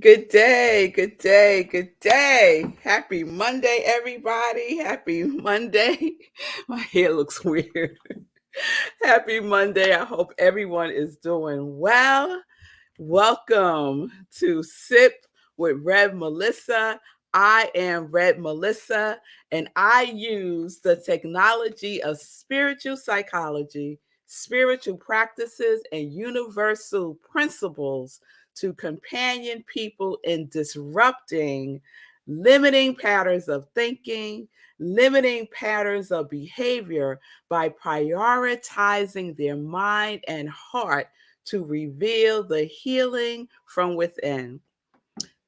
Good day, good day, good day. Happy Monday, everybody. Happy Monday. My hair looks weird. Happy Monday. I hope everyone is doing well. Welcome to Sip with Rev Melissa. I am Rev Melissa, and I use the technology of spiritual psychology, spiritual practices, and universal principles to companion people in disrupting limiting patterns of thinking, limiting patterns of behavior by prioritizing their mind and heart to reveal the healing from within.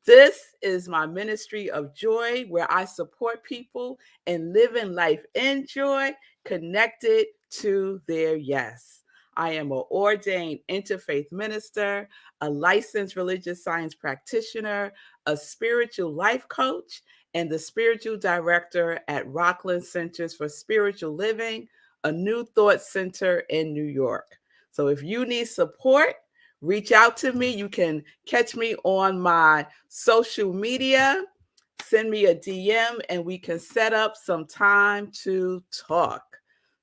This is my ministry of joy where I support people in living life in joy, connected to their yes. I am an ordained interfaith minister, a licensed religious science practitioner, a spiritual life coach, and the spiritual director at Rockland Centers for Spiritual Living, a New Thought Center in New York. So if you need support, reach out to me. You can catch me on my social media. Send me a DM and we can set up some time to talk.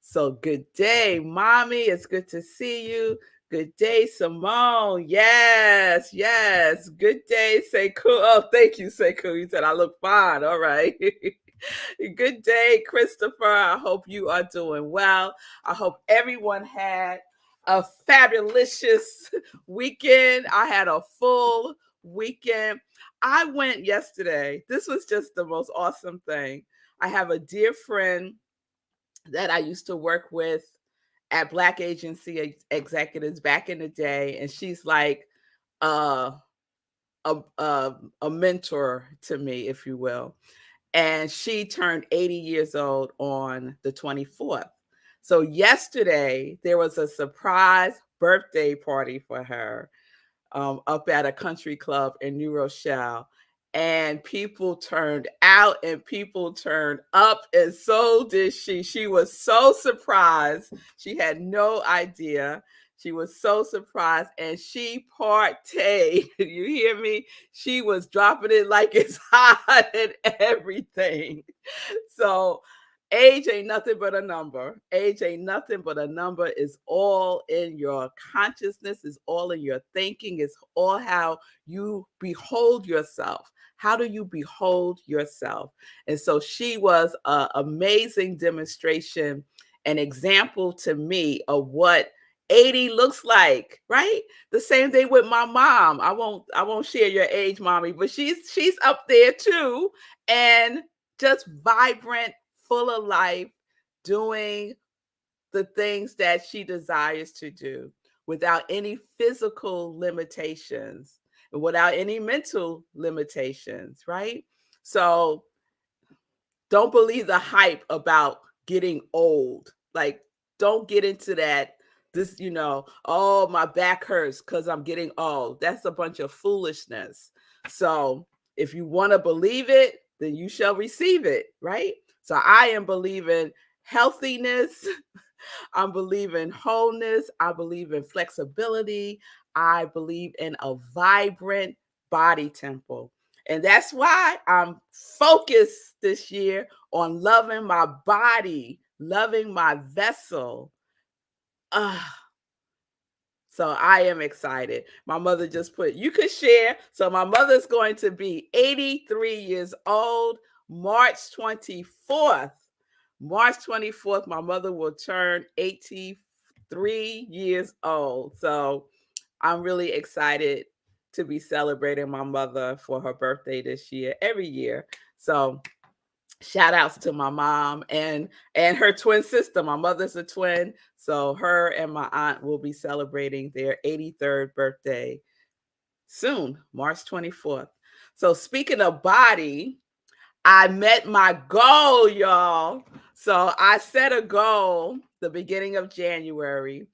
So, good day, mommy. It's good to see you. Good day, Simone. Yes, yes. Good day, Sekou. Oh, thank you, Sekou. You said I look fine. All right. Good day, Christopher. I hope you are doing well. I hope everyone had a fabulous weekend. I had a full weekend. I went yesterday. This was just the most awesome thing. I have a dear friend that I used to work with at Black Agency Executives back in the day, and she's like uh, a mentor to me, if you will. And she turned 80 years old on the 24th. So yesterday there was a surprise birthday party for her up at a country club in New Rochelle. And people turned out and people turned up, and so did she. She was so surprised. She had no idea. She was so surprised and she partayed. You hear me? She was dropping it like it's hot and everything. So age ain't nothing but a number. Age ain't nothing but a number. Is all in your consciousness, is all in your thinking, is all how you behold yourself. How do you behold yourself? And so she was an amazing demonstration, an example to me of what 80 looks like, right? The same thing with my mom. I won't share your age, mommy, but she's up there too. And just vibrant, full of life, doing the things that she desires to do without any physical limitations and without any mental limitations, right? So don't believe the hype about getting old. Like, don't get into that. Oh, my back hurts because I'm getting old. That's a bunch of foolishness. So, if you want to believe it, then you shall receive it, right? So, I am believing healthiness. I'm believing wholeness. I believe in flexibility. I believe in a vibrant body temple. And that's why I'm focused this year on loving my body, loving my vessel. So I am excited. My mother just put, you could share. So my mother's going to be 83 years old, March 24th. March 24th, my mother will turn 83 years old. So I'm really excited to be celebrating my mother for her birthday this year, every year. So shout outs to my mom and her twin sister. My mother's a twin, so her and my aunt will be celebrating their 83rd birthday soon, March 24th. So speaking of body, I met my goal, y'all. So I set a goal the beginning of January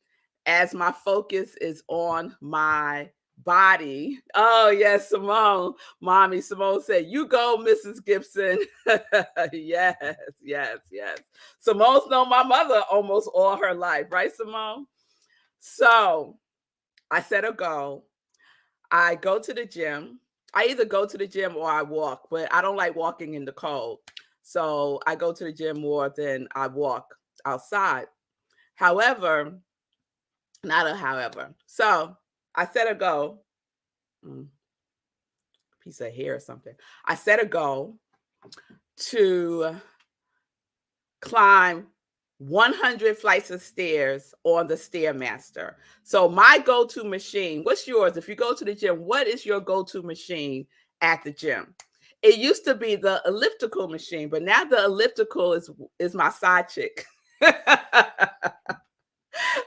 as my focus is on my body. Oh, yes, Simone. Mommy, Simone said, you go, Mrs. Gibson. Yes, yes, yes. Simone's known my mother almost all her life, right, Simone? So I set a goal. I go to the gym I either go to the gym or I walk, but I don't like walking in the cold. So I go to the gym more than I walk outside. However, not a however. So I set a goal, piece of hair or something. I set a goal to climb 100 flights of stairs on the Stairmaster. So my go-to machine, what's yours? If you go to the gym, what is your go-to machine at the gym? It used to be the elliptical machine, but now the elliptical is my side chick.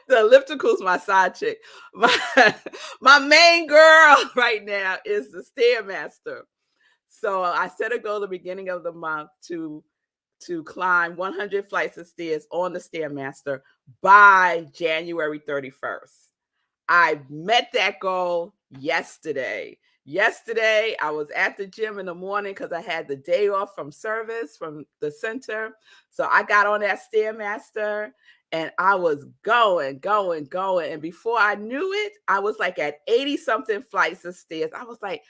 The elliptical is my side chick. My main girl right now is the Stairmaster. So I set a goal at the beginning of the month to climb 100 flights of stairs on the Stairmaster by January 31st. I met that goal yesterday. Yesterday, I was at the gym in the morning because I had the day off from service from the center. So I got on that Stairmaster and I was going. And before I knew it, I was like at 80 something flights of stairs. I was like,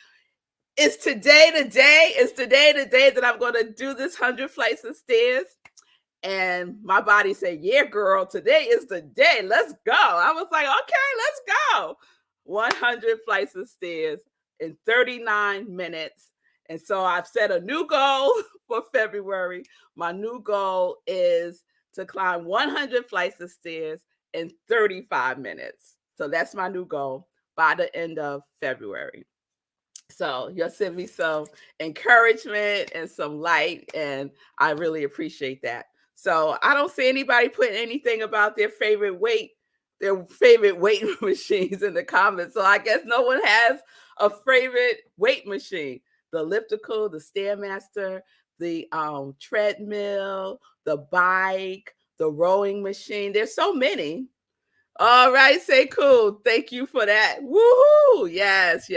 is today the day? Is today the day that I'm going to do this 100 flights of stairs? And my body said, yeah, girl, today is the day. Let's go. I was like, okay, let's go. 100 flights of stairs in 39 minutes. And so I've set a new goal for February. My new goal is to climb 100 flights of stairs in 35 minutes. So that's my new goal by the end of February. So you'll send me some encouragement and some light, and I really appreciate that. So I don't see anybody putting anything about their favorite weight machines in the comments. So I guess no one has a favorite weight machine. The elliptical, the Stairmaster, the treadmill, the bike, the rowing machine. There's so many. All right, say cool. Thank you for that. Woohoo! Yes.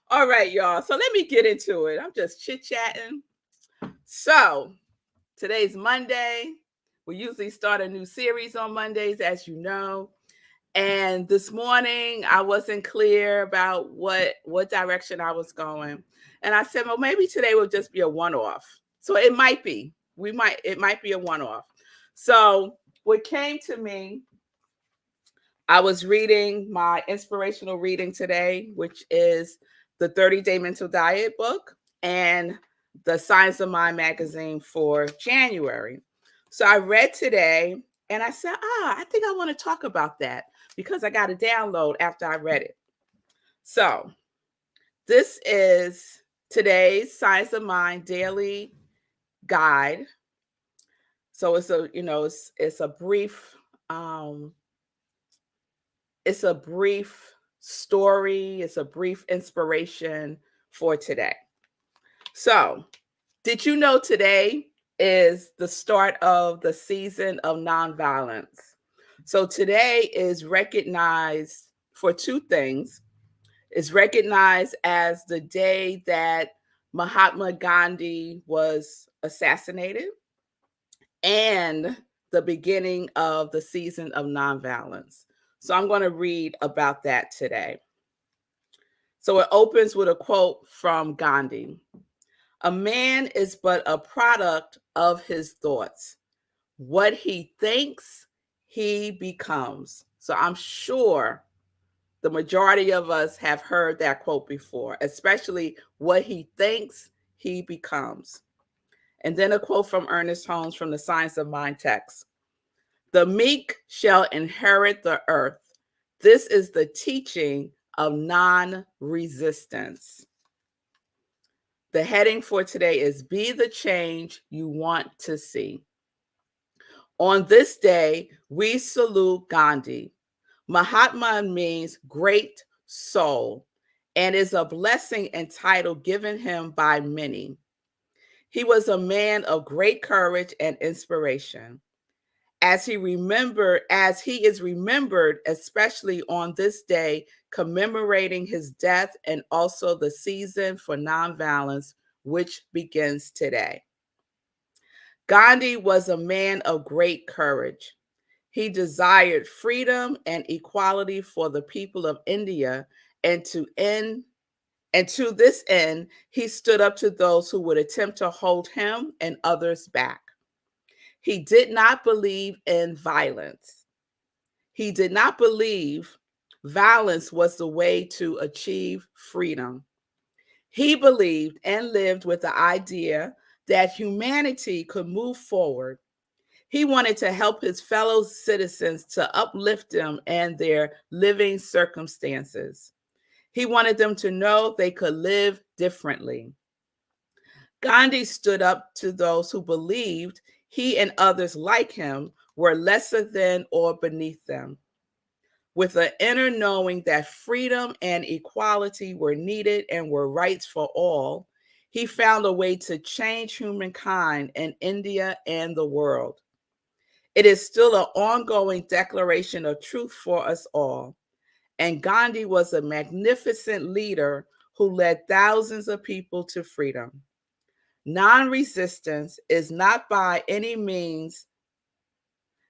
All right, y'all. So let me get into it. I'm just chit-chatting. So today's Monday. We usually start a new series on Mondays, as you know. And this morning I wasn't clear about what direction I was going. And I said, well, maybe today will just be a one-off. So it might be. It might be a one-off. So what came to me, I was reading my inspirational reading today, which is the 30-Day Mental Diet book and the Science of Mind magazine for January. So I read today and I said, I think I want to talk about that because I got a download after I read it. So this is today's Science of Mind daily guide. So it's a brief it's a brief story, it's a brief inspiration for today. So, did you know today is the start of the season of nonviolence? So, today is recognized for two things. It's recognized as the day that Mahatma Gandhi was assassinated and the beginning of the season of nonviolence. So I'm going to read about that today. So it opens with a quote from Gandhi. A man is but a product of his thoughts. What he thinks, he becomes. So I'm sure the majority of us have heard that quote before, especially what he thinks, he becomes. And then a quote from Ernest Holmes from the Science of Mind text. The meek shall inherit the earth. This is the teaching of non-resistance. The heading for today is Be the Change You Want to See. On this day, we salute Gandhi. Mahatma means great soul and is a blessing and title given him by many. He was a man of great courage and inspiration. As he is remembered, especially on this day, commemorating his death and also the season for nonviolence, which begins today. Gandhi was a man of great courage. He desired freedom and equality for the people of India and to end And to this end, he stood up to those who would attempt to hold him and others back. He did not believe in violence. He did not believe violence was the way to achieve freedom. He believed and lived with the idea that humanity could move forward. He wanted to help his fellow citizens to uplift them and their living circumstances. He wanted them to know they could live differently. Gandhi stood up to those who believed he and others like him were lesser than or beneath them. With an inner knowing that freedom and equality were needed and were rights for all, he found a way to change humankind in India and the world. It is still an ongoing declaration of truth for us all. And Gandhi was a magnificent leader who led thousands of people to freedom. Non-resistance is not by any means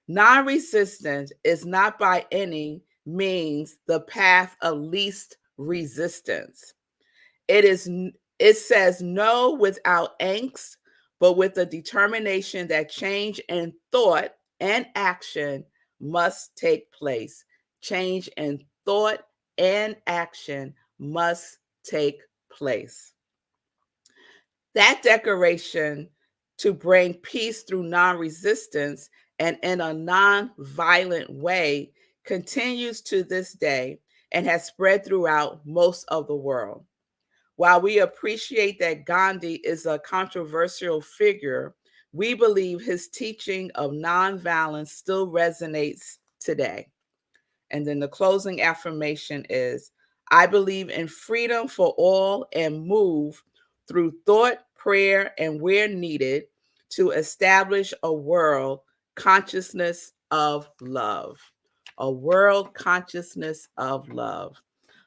Non-resistance is not by any means the path of least resistance. It says no without angst, but with the determination that change in thought and action must take place. Change in thought and action must take place. That declaration to bring peace through non-resistance and in a non-violent way continues to this day and has spread throughout most of the world. While we appreciate that Gandhi is a controversial figure, we believe his teaching of nonviolence still resonates today. And then the closing affirmation is, I believe in freedom for all and move through thought, prayer, and where needed to establish a world consciousness of love. A world consciousness of love.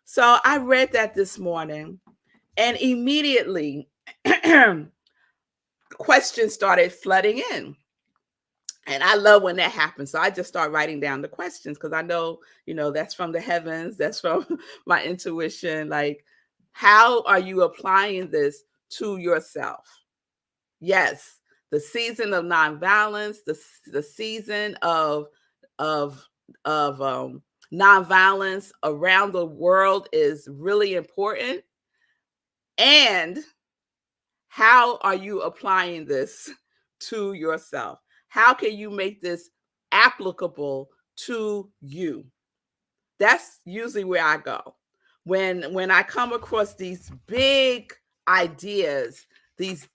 So I read that this morning, and immediately questions started flooding in. And I love when that happens. So I just start writing down the questions because I know, that's from the heavens, that's from my intuition. Like, how are you applying this to yourself? Yes, the season of nonviolence, the season of nonviolence around the world is really important. And how are you applying this to yourself? How can you make this applicable to you? That's usually where I go. When I come across these big ideas, these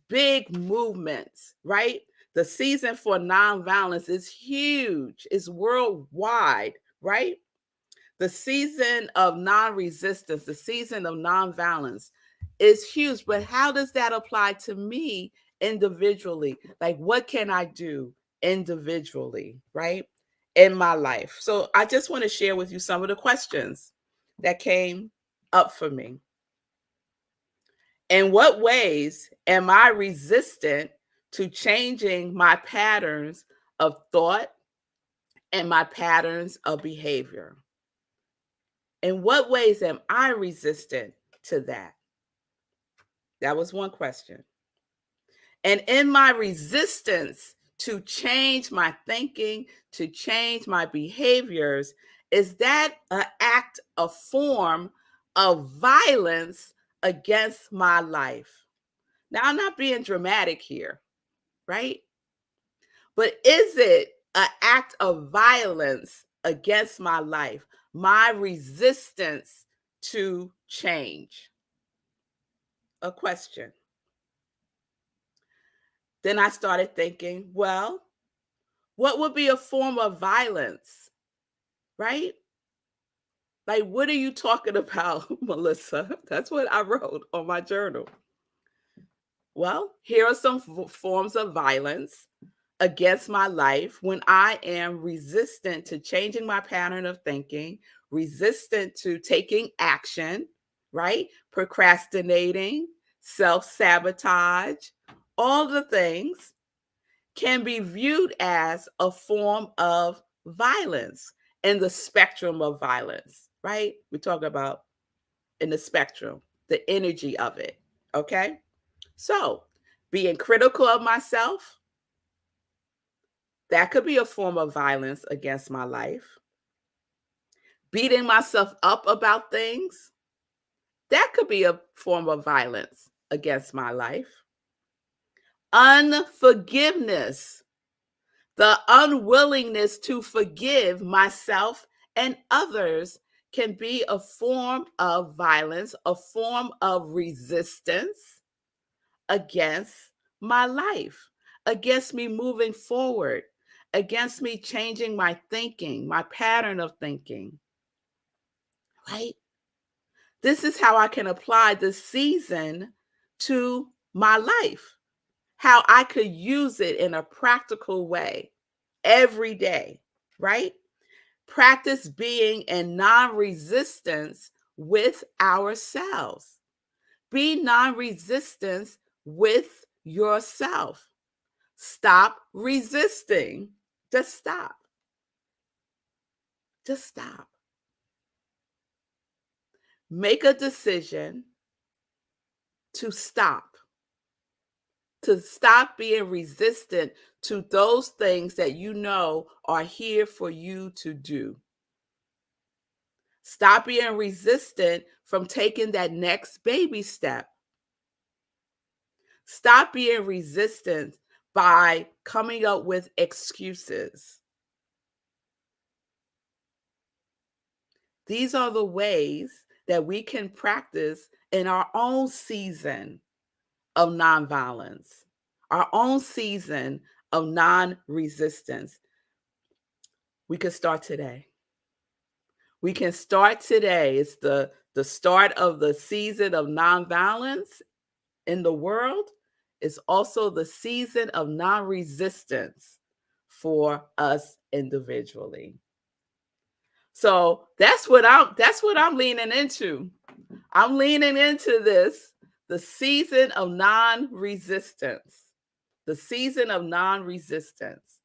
big movements, right? The season for nonviolence is huge. It's worldwide, right? The season of non-resistance, the season of nonviolence is huge. But how does that apply to me individually? Like, what can I do individually, right, in my life? So I just want to share with you some of the questions that came up for me. In what ways am I resistant to changing my patterns of thought and my patterns of behavior? In what ways am I resistant to that? That was one question. And in my resistance to change my thinking, to change my behaviors, is that an act, a form of violence against my life? Now, I'm not being dramatic here, right? But is it an act of violence against my life, my resistance to change? A question. Then I started thinking, well, what would be a form of violence, right? Like, what are you talking about, Melissa? That's what I wrote on my journal. Well, here are some forms of violence against my life when I am resistant to changing my pattern of thinking, resistant to taking action, right? Procrastinating, self sabotage, all the things can be viewed as a form of violence in the spectrum of violence, right? We talk about in the spectrum. the energy of it. Okay? So, being critical of myself, that could be a form of violence against my life. Beating myself up about things, that could be a form of violence against my life. Unforgiveness, the unwillingness to forgive myself and others, can be a form of violence, a form of resistance against my life, against me moving forward, against me changing my thinking, my pattern of thinking, right? This is how I can apply this season to my life, how I could use it in a practical way every day, right? Practice being in non-resistance with ourselves. Be non-resistance with yourself. Stop resisting. Just stop. Just stop. Make a decision to stop being resistant to those things that you know are here for you to do. Stop being resistant from taking that next baby step. Stop being resistant by coming up with excuses. These are the ways that we can practice in our own season of nonviolence, our own season of non-resistance. We can start today. We can start today. It's the start of the season of nonviolence in the world. It's also the season of non-resistance for us individually. So that's what I'm leaning into. I'm leaning into this, the season of non-resistance. The season of non-resistance.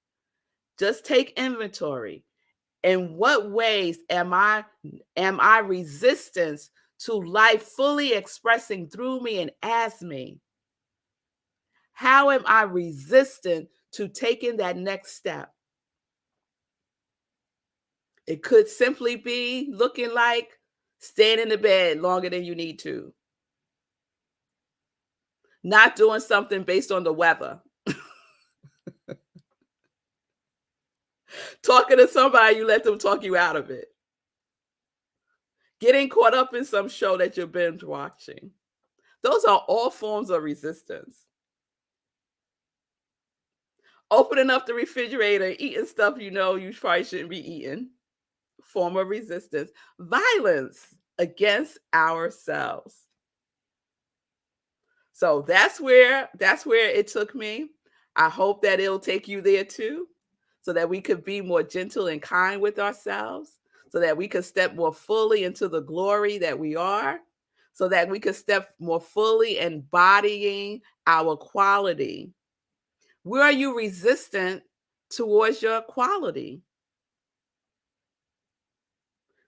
Just take inventory. In what ways am I resistance to life fully expressing through me and as me? How am I resistant to taking that next step? It could simply be looking like staying in the bed longer than you need to, not doing something based on the weather, talking to somebody, you let them talk you out of it, getting caught up in some show that you're binge watching. Those are all forms of resistance. Opening up the refrigerator, eating stuff you know you probably shouldn't be eating, form of resistance. Violence against ourselves. So that's where it took me. I hope that it'll take you there too, so that we could be more gentle and kind with ourselves, so that we could step more fully into the glory that we are, so that we could step more fully embodying our quality. Where are you resistant towards your quality?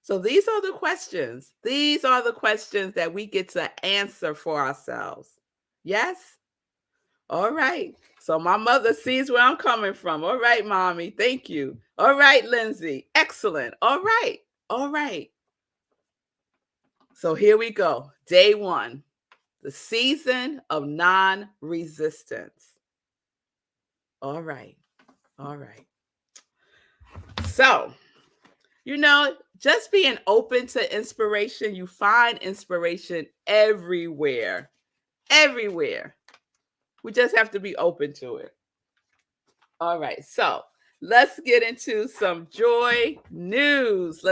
So these are the questions. These are the questions that we get to answer for ourselves. Yes? All right. So my mother sees where I'm coming from. All right, mommy. Thank you. All right, Lindsay. Excellent. All right. All right. So here we go. Day 1, the season of non-resistance. All right. All right. So, just being open to inspiration, you find inspiration everywhere. Everywhere. We just have to be open to it. All right. So let's get into some joy news.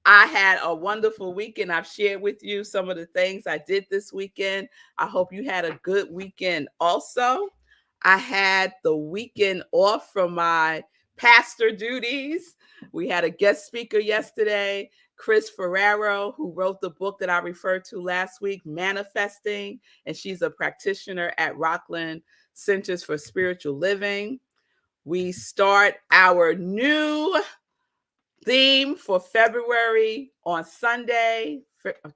I had a wonderful weekend. I've shared with you some of the things I did this weekend. I hope you had a good weekend also. I had the weekend off from my pastor duties. We had a guest speaker yesterday, Chris Ferraro, who wrote the book that I referred to last week, Manifesting, and she's a practitioner at Rockland Centers for Spiritual Living. We start our new theme for February on Sunday,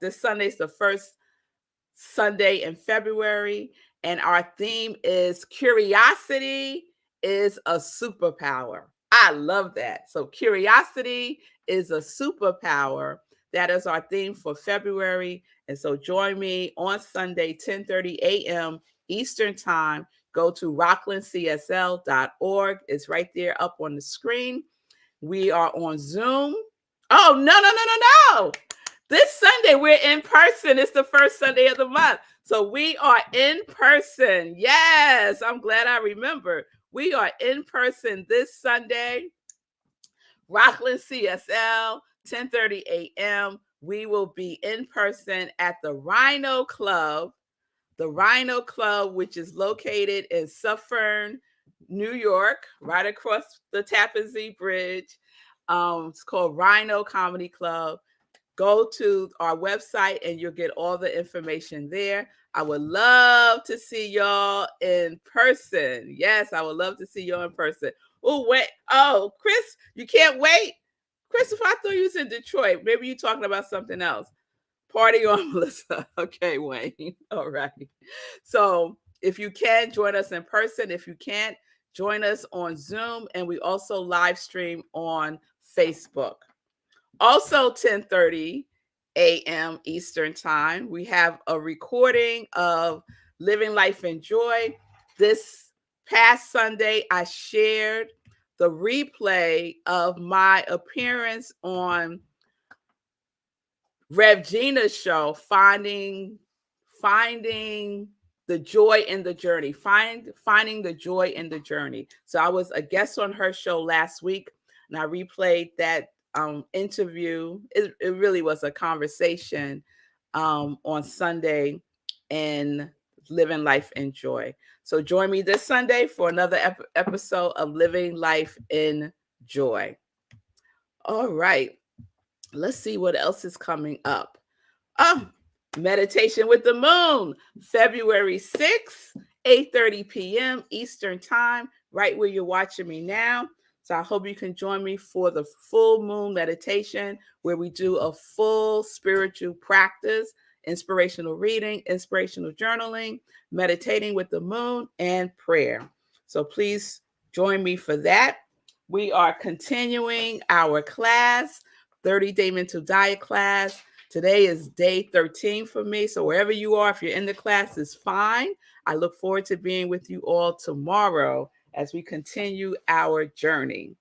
This Sunday is the first Sunday in February, and our theme is curiosity is a superpower. I love that. So curiosity is a superpower. That is our theme for February. And so join me on Sunday, 10:30 a.m. Eastern Time. Go to rocklandcsl.org. It's right there up on the screen. We are on Zoom. Oh, no. This Sunday, we're in person. It's the first Sunday of the month. So we are in person. Yes, I'm glad I remember. We are in person this Sunday. Rockland CSL, 10:30 a.m. We will be in person at the Rhino Club. The Rhino Club, which is located in Suffern, New York, right across the Tappan Zee Bridge. It's called Rhino Comedy Club. Go to our website and you'll get all the information there. I would love to see y'all in person. Yes, I would love to see y'all in person. Oh, wait. Oh, Chris, you can't wait? Christopher, I thought you was in Detroit. Maybe you're talking about something else. Party on, Melissa. Okay, Wayne. All right. So if you can, join us in person. If you can't, join us on Zoom. And we also live stream on Facebook. Also 10:30 a.m. Eastern Time, we have a recording of Living Life in Joy. This past Sunday, I shared the replay of my appearance on Rev Gina's show, finding the joy in the journey, finding the joy in the journey. So I was a guest on her show last week, and I replayed that interview. It really was a conversation on Sunday in Living Life in Joy. So join me this Sunday for another episode of Living Life in Joy. All right. Let's see what else is coming up. Oh, Meditation with the Moon, February 6th, 8:30 p.m. Eastern Time, right where you're watching me now. So I hope you can join me for the full moon meditation, where we do a full spiritual practice, inspirational reading, inspirational journaling, meditating with the moon, and prayer. So please join me for that. We are continuing our class, 30-day mental diet class. Today is day 13 for me. So wherever you are, if you're in the class, is fine. I look forward to being with you all tomorrow as we continue our journey.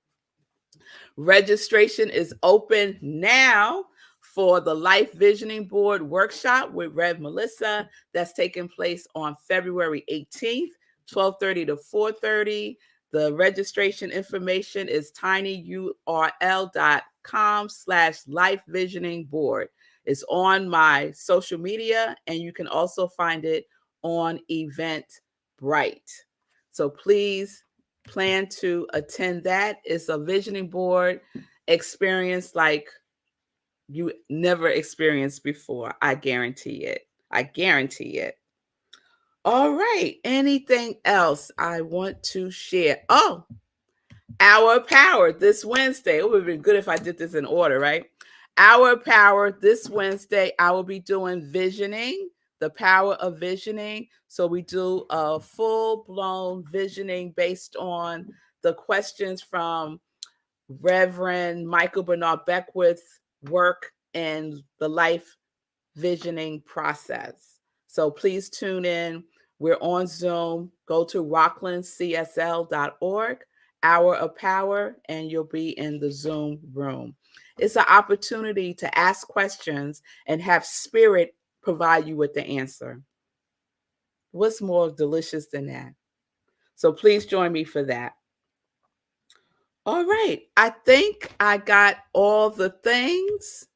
Registration is open now for the Life Visioning Board workshop with Rev Melissa. That's taking place on February 18th, 12:30 to 4:30. The registration information is tinyurl.com/lifevisioningboard. It's on my social media, and you can also find it on Eventbrite. So please plan to attend that. It's a visioning board experience like you never experienced before. I guarantee it. I guarantee it. All right. Anything else I want to share? Oh, Our Power this Wednesday. It would have been good if I did this in order, right? Our Power this Wednesday, I will be doing visioning, the power of visioning. So we do a full-blown visioning based on the questions from Reverend Michael Bernard Beckwith's work in the life visioning process. So please tune in. We're on Zoom. Go to rocklandcsl.org, Hour of Power, and you'll be in the Zoom room. It's an opportunity to ask questions and have Spirit provide you with the answer. What's more delicious than that? So please join me for that. All right. I think I got all the things.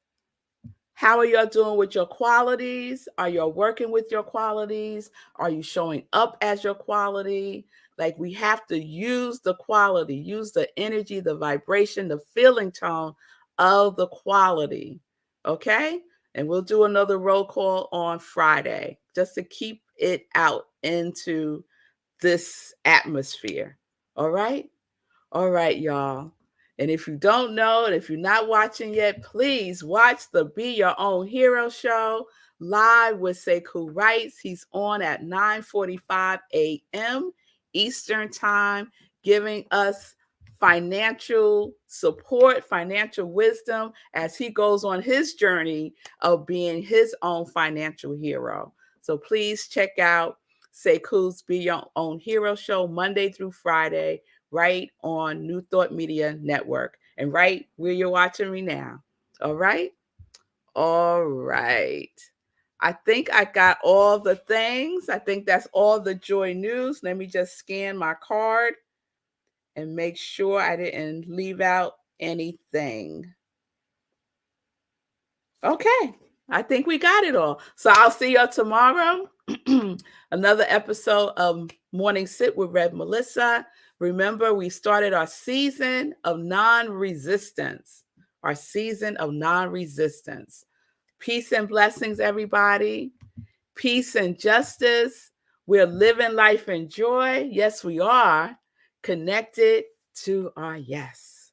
How are y'all doing with your qualities? Are y'all working with your qualities? Are you showing up as your quality? Like, we have to use the quality, use the energy, the vibration, the feeling tone of the quality. Okay? And we'll do another roll call on Friday just to keep it out into this atmosphere. All right? All right, y'all. And if you don't know, and if you're not watching yet, please watch the Be Your Own Hero show live with Sekou Wrights. He's on at 9:45 a.m. Eastern Time, giving us financial support, financial wisdom as he goes on his journey of being his own financial hero. So please check out Sekou's Be Your Own Hero show Monday through Friday, right on New Thought Media Network, and right where you're watching me now. All right? All right. I think I got all the things. I think that's all the joy news. Let me just scan my card and make sure I didn't leave out anything. Okay. I think we got it all. So I'll see y'all tomorrow. Another episode of Morning Sit with Rev Melissa. Remember, we started our season of non-resistance. Our season of non-resistance. Peace and blessings, everybody. Peace and justice. We're living life in joy. Yes, we are. Connected to our yes.